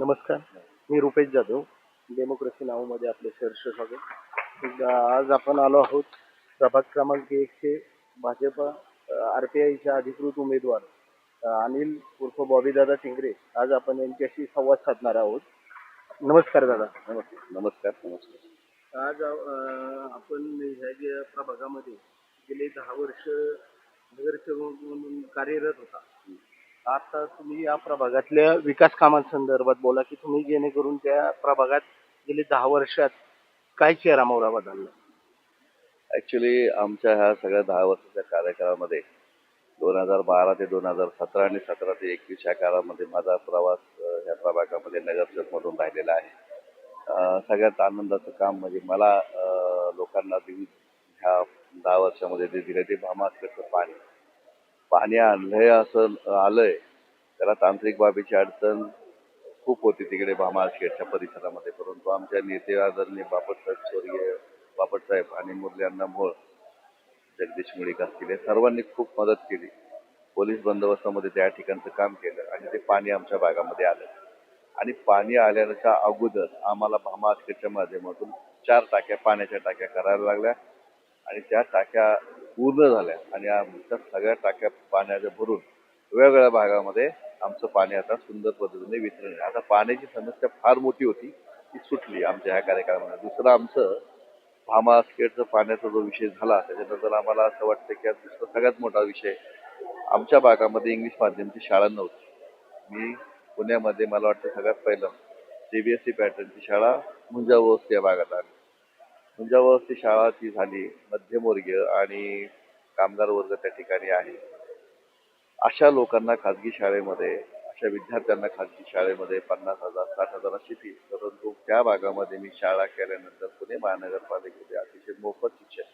नमस्कार. मी रुपेश जाधव. डेमोक्रेसी नावामध्ये आपले सहर्ष स्वागत. आज आपण आलो आहोत प्रभाग क्रमांक 1चे भाजप RPIच्या अधिकृत उमेदवार अनिल उर्फ बॉबीदादा टिंगरे. आज आपण यांच्याशी संवाद साधणार आहोत. नमस्कार दादा. नमस्कार. आज आपण ह्या ज्या प्रभागामध्ये गेले 10 वर्ष नगरसेवक म्हणून कार्यरत होता. आता तुम्ही या प्रभागातल्या विकास कामांसंदर्भात बोला की तुम्ही जेणेकरून त्या प्रभागात गेली 10 वर्षात काय चेहरा मोहरा बदलला. ऍक्च्युली आमच्या ह्या सगळ्या 10 वर्षाच्या कार्यकाळामध्ये 2012 ते 2017 आणि 17 ते 21 या काळामध्ये माझा प्रवास ह्या प्रभागामध्ये नगरसेवक म्हणून राहिलेला आहे. सगळ्यात आनंदाचं काम म्हणजे मला लोकांना ह्या 10 वर्षामध्ये जे दिले ते भामासकडचं पाणी आणलंय असं आलंय. त्याला तांत्रिक बाबीची अडचण खूप होती तिकडे भामासखेडच्या परिसरामध्ये, परंतु आमच्या नेते आदरणीय बापटसाहेब आणि मुरल्यांना मोळ, जगदीश मुळीक असतील, या सर्वांनी खूप मदत केली. पोलीस बंदोबस्तामध्ये त्या ठिकाणचं काम केलं आणि ते पाणी आमच्या भागामध्ये आलं. आणि पाणी आल्याच्या अगोदर आम्हाला भामासखेडच्या माध्यमातून 4 टाक्या, पाण्याच्या टाक्या करायला लागल्या आणि त्या टाक्या पूर्ण झाल्या आणि आमच्या सगळ्या टाक्या पाण्याच्या भरून वेगवेगळ्या भागामध्ये आमचं पाणी आता सुंदर पद्धतीने वितरण आहे. आता पाण्याची समस्या फार मोठी होती, ती सुटली आमच्या ह्या कार्यक्रमामध्ये. दुसरं आमचं भामासखेडचा पाण्याचा जो विषय झाला त्याच्यानंतर आम्हाला असं वाटतं की दुसरा सगळ्यात मोठा विषय, आमच्या भागामध्ये इंग्लिश माध्यमाची शाळा नव्हती. मी पुण्यामध्ये मला वाटतं सगळ्यात पहिलं CBSE पॅटर्नची शाळा मुंजावस्ती या भागात आली. मुंजावस्ती शाळा ती झाली, मध्यमवर्गीय आणि कामगार वर्ग त्या ठिकाणी आहे. अशा लोकांना खाजगी शाळेमध्ये, अशा विद्यार्थ्यांना खाजगी शाळेमध्ये 50,000 60,000 अशी फी. परंतु त्या भागामध्ये मी शाळा केल्यानंतर पुणे महानगरपालिकेमध्ये अतिशय मोफत शिक्षण,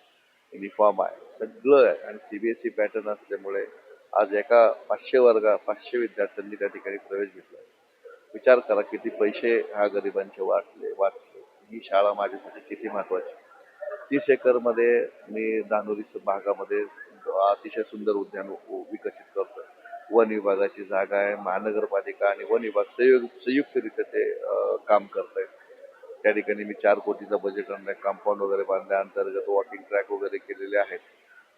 युनिफॉर्म आहे, सगळं आहे आणि CBSE पॅटर्न असल्यामुळे आज एका 500 विद्यार्थ्यांनी त्या ठिकाणी प्रवेश घेतला. विचार करा किती पैसे ह्या गरिबांचे वाचले. ही शाळा माझ्यासाठी किती महत्वाची. 30 एकरमध्ये मी धानोरी भागामध्ये अतिशय सुंदर उद्यान विकसित करतोय. वन विभागाची जागा आहे. महानगरपालिका आणि वन विभाग संयुक्तरित्या ते काम करतायत. त्या ठिकाणी मी 4 कोटीचा बजेट आणलाय. कंपाऊंड वगैरे बांधल्या, अंतर्गत वॉकिंग ट्रॅक वगैरे केलेले आहेत.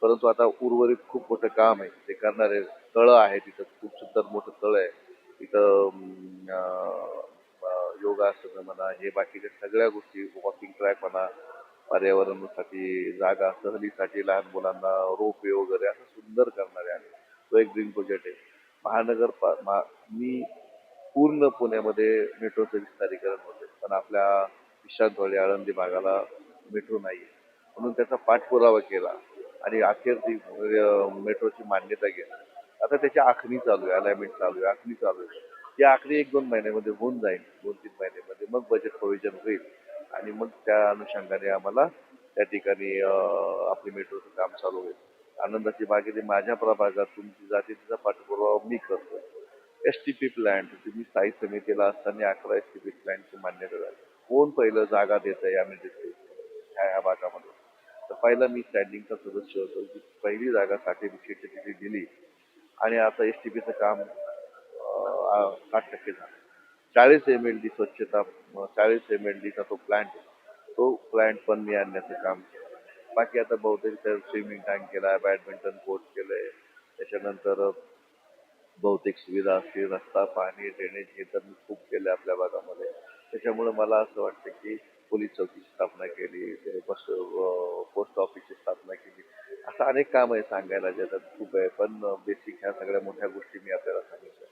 परंतु आता उर्वरित खूप मोठं काम आहे ते करणारे. तळं आहे तिथं, खूप सुंदर मोठं तळं आहे तिथं. योगासन म्हणा, हे बाकीच्या सगळ्या गोष्टी, वॉकिंग ट्रॅक म्हणा, पर्यावरणासाठी जागा, सहलीसाठी लहान मुलांना रोपवे वगैरे असं सुंदर करणारे आहे. तो एक ड्रीम प्रोजेक्ट आहे. मी पूर्ण पुण्यामध्ये मेट्रोचं विस्तारीकरण होते, पण आपल्या विश्रांतवाडी आळंदी भागाला मेट्रो नाही, म्हणून त्याचा पाठपुरावा केला आणि अखेर ती मेट्रोची मान्यता घेतली. आता त्याची आखणी चालू आहे, अलाइनमेंट चालू आहे, आखणी चालू आहे. ती आखणी 1-2 महिन्यामध्ये होऊन जाईल, 2-3 महिन्यामध्ये मग बजेट प्रोव्हिजन होईल आणि मग त्या अनुषंगाने आम्हाला त्या ठिकाणी आपली मेट्रोचं काम चालू होईल. आनंदाची बागेत माझ्या प्रभागात तुमची जाते तिचा पाठपुरावा मी करतो. STP प्लॅन्ट, तुम्ही स्थायी समितीला असताना 11 STP प्लॅन्टची मान्यता झाली. कोण पहिलं जागा देत आहे आम्ही देतो ह्या भागामध्ये. तर पहिला मी स्टँडिंगचा सदस्य होतो की पहिली जागा सर्टिफिकेटची तिथे दिली आणि आता STPचं काम 60% झालं. 40 MLD स्वच्छता, 40 MLDचा तो प्लॅन्ट पण मी आणण्याचं काम केलं. बाकी आता बहुतेक स्विमिंग टँक केला, बॅडमिंटन कोर्ट केलंय, त्याच्यानंतर बहुतेक सुविधा असतील, रस्ता, पाणी, ड्रेनेज हे तर मी खूप केले आपल्या भागामध्ये. त्याच्यामुळे मला असं वाटतं की पोलीस चौकीची स्थापना केली, पोस्ट ऑफिसची स्थापना केली, असं अनेक काम आहे सांगायला ज्याच्यात खूप आहे. पण बेसिक ह्या सगळ्या मोठ्या गोष्टी मी आपल्याला सांगितल्या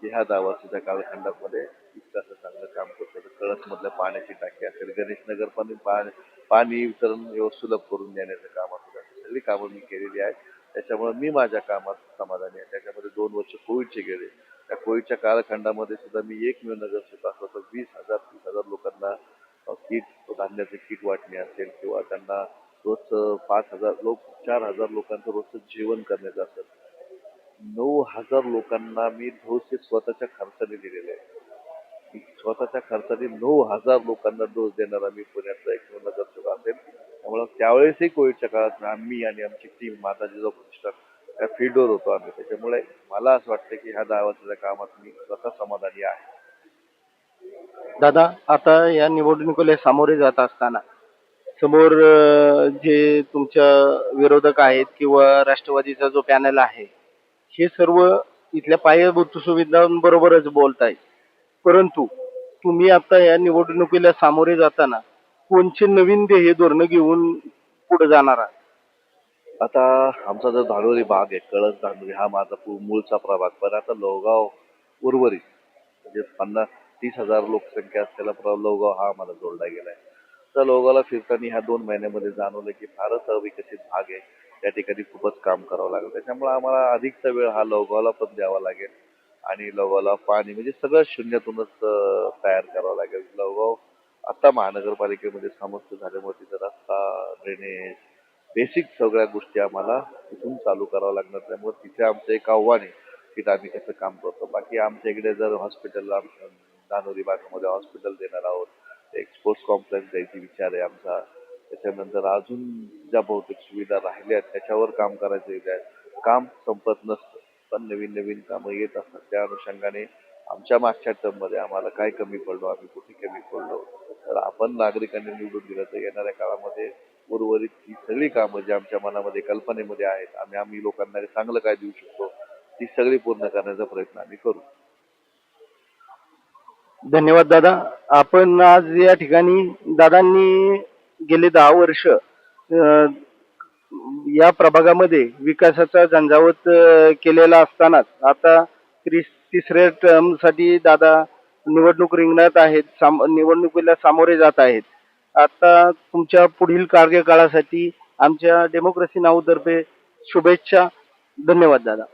की ह्या 10 वर्षाच्या कालखंडामध्ये इतकं असं चांगलं काम करतो. कळसमधल्या पाण्याची टाकी असेल, गणेशनगर पण पाणी वितरण सुलभ करून देण्याचं काम असेल, सगळी कामं मी केलेली आहेत. त्याच्यामुळे मी माझ्या कामात समाधानी आहे. त्याच्यामध्ये 2 वर्ष कोविडचे गेले. त्या कोविडच्या कालखंडामध्ये सुद्धा मी एकमेव नगरसेवक असतो तर 20,000-30,000 लोकांना धान्याचे किट वाटणे असेल किंवा त्यांना रोजचं 4,000 लोकांचं रोजचं जेवण करण्याचं असेल. 9,000 लोकांना मी डोस स्वतःच्या खर्चाने दिलेले आहे. स्वतःच्या खर्चाने 9,000 लोकांना डोस देणारा मी पुण्यातला एकमेव नगरसेवक असेल. त्यामुळे त्यावेळेसही कोविडच्या काळात आम्ही आणि आमची टीम, माझा जो प्रतिष्ठान, त्या फील्डवर होतो आम्ही. त्याच्यामुळे मला असं वाटतं की ह्या 10 वर्षाच्या कामात मी स्वतः समाधानी आहे. दादा, आता या निवडणुकीला सामोरे जात असताना समोर जे तुमच्या विरोधक आहेत किंवा राष्ट्रवादीचा जो पॅनल आहे, हे सर्व इथल्या पायाभूत सुविधांबरोबरच बोलताय. परंतु तुम्ही आता या निवडणुकीला सामोरे जाताना कोणचे नवीन ध्येय धोरणं घेऊन पुढे जाणार आहात? आता आमचा जो धानोरी भाग आहे, कळस धानोरी हा माझा मूळचा प्रभाग. पण आता लोहगाव उर्वरित म्हणजे 50-30 हजार लोकसंख्या असलेला लोहगाव हा आम्हाला जोडला गेलाय. तर लोहगावला फिरताना ह्या 2 महिन्यामध्ये जाणवलं की फारच अविकसित भाग आहे. त्या ठिकाणी खूपच काम करावं लागलं. त्याच्यामुळे आम्हाला अधिकचा वेळ हा लोहगावला पण द्यावा लागेल आणि लोहगावला पाणी म्हणजे सगळं शून्यातूनच तयार करावं लागेल. लोहगाव आता महानगरपालिकेमध्ये समस्त झाल्यामुळे तिथं रस्ता, ड्रेनेज, बेसिक सगळ्या गोष्टी आम्हाला तिथून चालू करावं लागणार. त्यामुळे तिथे आमचं एक आव्हान आहे की आम्ही कसं काम करतो. बाकी आमच्या इकडे जर हॉस्पिटलला दानोरी भागामध्ये हॉस्पिटल देणार आहोत. एक स्पोर्ट्स कॉम्प्लेक्स द्यायची विचार आहे आमचा. त्याच्यानंतर अजून ज्या बहुतेक सुविधा राहिल्या आहेत त्याच्यावर काम करायचं आहे. काम संपत नसतं, पण नवीन नवीन कामं येत असतात. त्या अनुषंगाने आमच्या मागच्या टर्ममध्ये आम्हाला काय कमी पडलो, आम्ही कुठे कमी पडलो, तर आपण नागरिकांनी निवडून दिलं तर येणाऱ्या काळामध्ये उर्वरित ही सगळी कामं जी आमच्या मनामध्ये कल्पनेमध्ये आहेत, आम्ही लोकांना चांगलं काय देऊ शकतो, ती सगळी पूर्ण करण्याचा प्रयत्न आम्ही करू. धन्यवाद दादा. आपण आज या ठिकाणी दादांनी गेले 10 वर्ष या प्रभागामध्ये विकासाचा झंझावत केलेला असतानाच आता तिसऱ्या टर्मसाठी दादा निवडणूक रिंगणात आहेत, निवडणुकीला सामोरे जात आहेत. आता तुमच्या पुढील कार्यकाळासाठी आमच्या डेमोक्रेसी नाऊ तर्फे शुभेच्छा. धन्यवाद दादा.